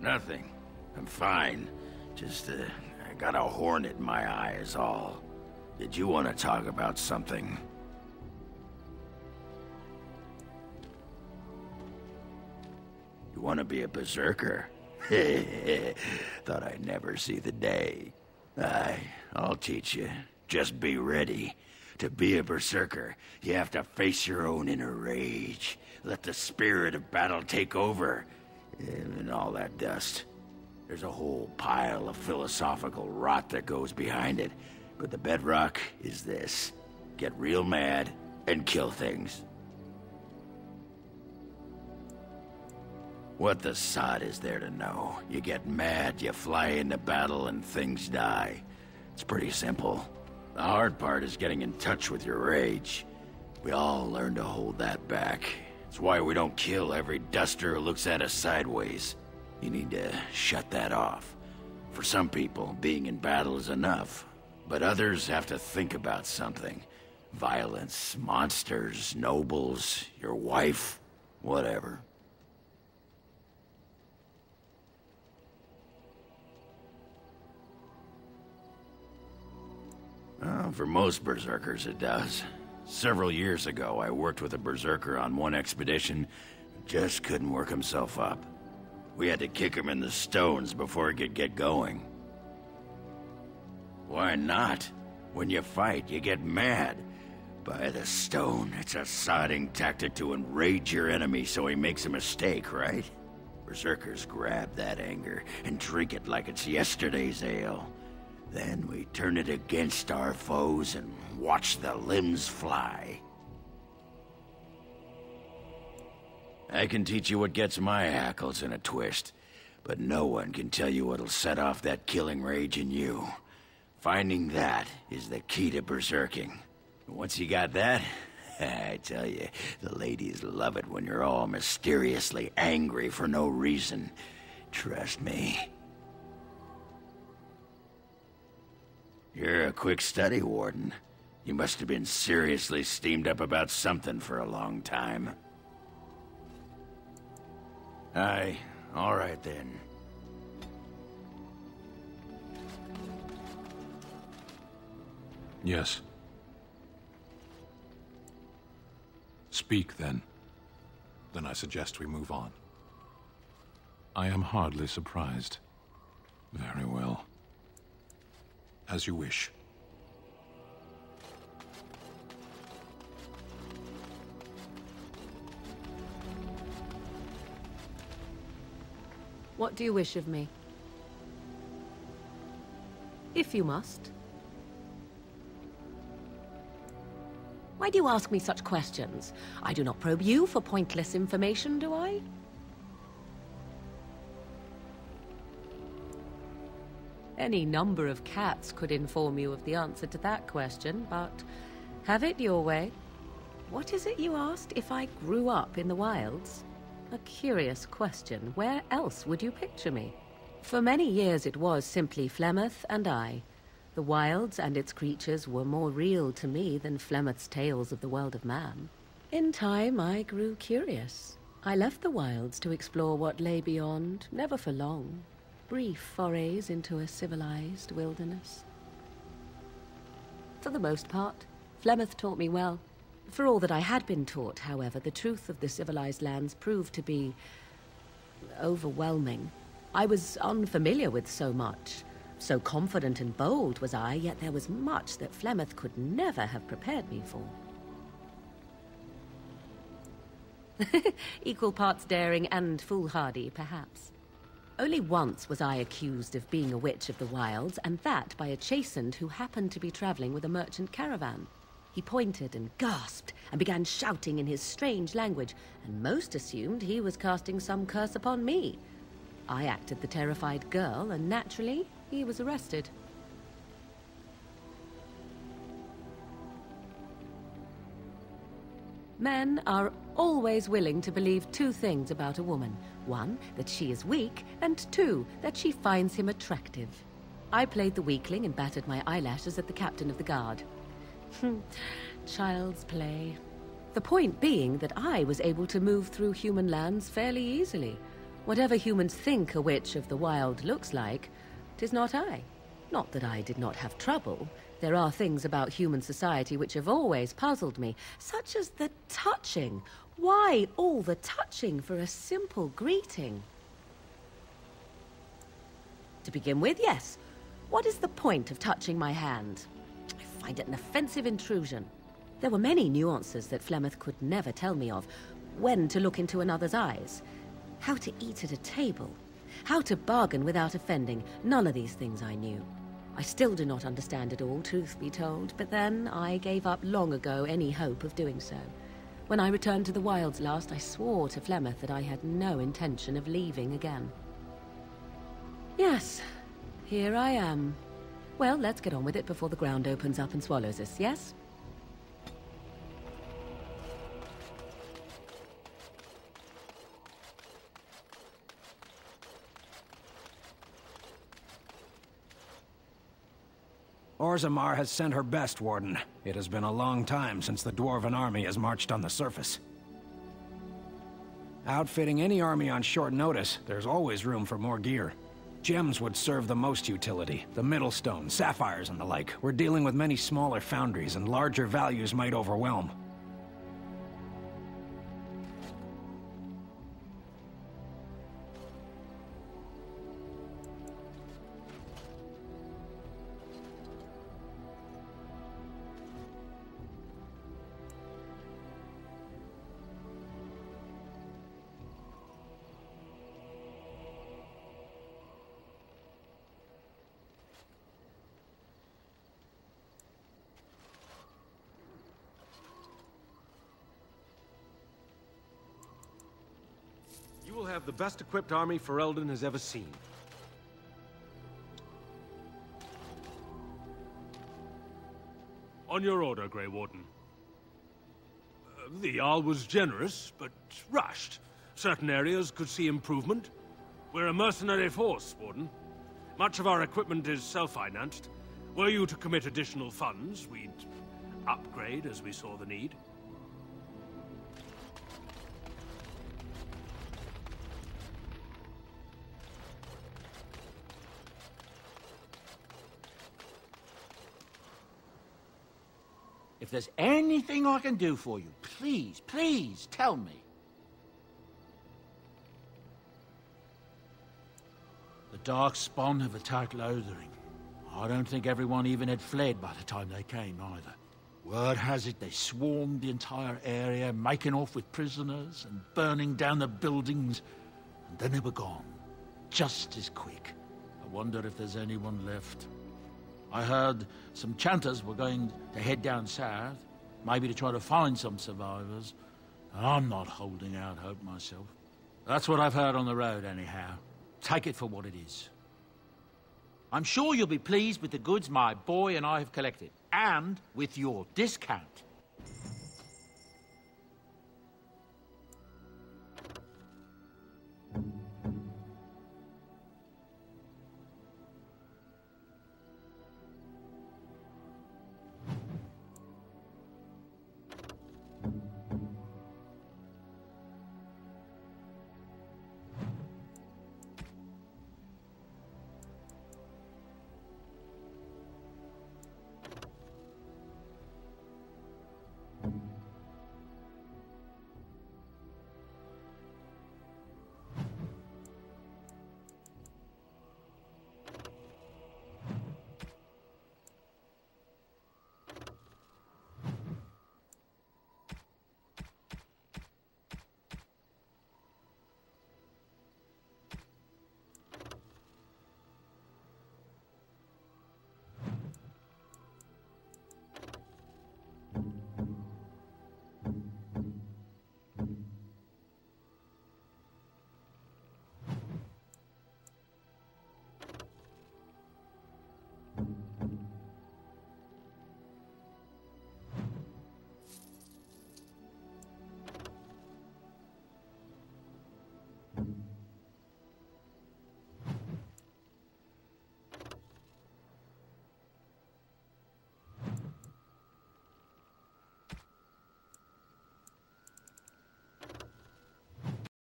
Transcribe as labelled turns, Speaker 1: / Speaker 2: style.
Speaker 1: Nothing. I'm fine. Just, I got a hornet in my eye is all. Did you want to talk about something? You want to be a berserker? Thought I'd never see the day. I'll teach you. Just be ready. To be a berserker, you have to face your own inner rage. Let the spirit of battle take over. And all that dust. There's a whole pile of philosophical rot that goes behind it. But the bedrock is this. Get real mad and kill things. What the sod is there to know? You get mad, you fly into battle, and things die. It's pretty simple. The hard part is getting in touch with your rage. We all learn to hold that back. It's why we don't kill every duster who looks at us sideways. You need to shut that off. For some people, being in battle is enough. But others have to think about something. Violence, monsters, nobles, your wife, whatever. For most berserkers, it does. Several years ago, I worked with a berserker on one expedition who just couldn't work himself up. We had to kick him in the stones before he could get going. Why not? When you fight, you get mad. By the stone, it's a sodding tactic to enrage your enemy so he makes a mistake, right? Berserkers grab that anger and drink it like it's yesterday's ale. Then we turn it against our foes and watch the limbs fly. I can teach you what gets my hackles in a twist, but no one can tell you what'll set off that killing rage in you. Finding that is the key to berserking. Once you got that, I tell you, the ladies love it when you're all mysteriously angry for no reason. Trust me. You're a quick study, Warden. You must have been seriously steamed up about something for a long time. Aye, all right then.
Speaker 2: Yes. Speak, then. Then I suggest we move on. I am hardly surprised. Very well. As you wish.
Speaker 3: What do you wish of me? If you must. Why do you ask me such questions? I do not probe you for pointless information, do I? Any number of cats could inform you of the answer to that question, but have it your way. What is it you asked if I grew up in the wilds? A curious question. Where else would you picture me? For many years it was simply Flemeth and I. The wilds and its creatures were more real to me than Flemeth's tales of the world of man. In time, I grew curious. I left the wilds to explore what lay beyond, never for long. Brief forays into a civilized wilderness. For the most part, Flemeth taught me well. For all that I had been taught, however, the truth of the civilized lands proved to be overwhelming. I was unfamiliar with so much. So confident and bold was I, yet there was much that Flemeth could never have prepared me for. Equal parts daring and foolhardy, perhaps. Only once was I accused of being a witch of the wilds, and that by a chastened who happened to be traveling with a merchant caravan. He pointed and gasped, and began shouting in his strange language, and most assumed he was casting some curse upon me. I acted the terrified girl, and naturally, he was arrested. Men are always willing to believe two things about a woman. One, that she is weak, and two, that she finds him attractive. I played the weakling and battered my eyelashes at the captain of the guard. Child's play. The point being that I was able to move through human lands fairly easily. Whatever humans think a witch of the wild looks like, 'tis not I. Not that I did not have trouble. There are things about human society which have always puzzled me, such as the touching. Why all the touching for a simple greeting? To begin with, yes. What is the point of touching my hand? I find it an offensive intrusion. There were many nuances that Flemeth could never tell me of. When to look into another's eyes. How to eat at a table. How to bargain without offending. None of these things I knew. I still do not understand it all, truth be told, but then I gave up long ago any hope of doing so. When I returned to the wilds last, I swore to Flemeth that I had no intention of leaving again. Yes, here I am. Well, let's get on with it before the ground opens up and swallows us, yes?
Speaker 4: Orzammar has sent her best, Warden. It has been a long time since the Dwarven army has marched on the surface. Outfitting any army on short notice, there's always room for more gear. Gems would serve the most utility. The Middlestone, sapphires and the like. We're dealing with many smaller foundries, and larger values might overwhelm.
Speaker 5: You will have the best equipped army Ferelden has ever seen. On your order, Grey Warden. The Jarl was generous, but rushed. Certain areas could see improvement. We're a mercenary force, Warden. Much of our equipment is self-financed. Were you to commit additional funds, we'd upgrade as we saw the need.
Speaker 6: If there's anything I can do for you, please, please tell me. The Darkspawn have attacked Lothering. I don't think everyone even had fled by the time they came, either. Word has it they swarmed the entire area, making off with prisoners and burning down the buildings, and then they were gone. Just as quick. I wonder if there's anyone left. I heard some chanters were going to head down south, maybe to try to find some survivors. I'm not holding out hope myself. That's what I've heard on the road, anyhow. Take it for what it is. I'm sure you'll be pleased with the goods my boy and I have collected, and with your discount.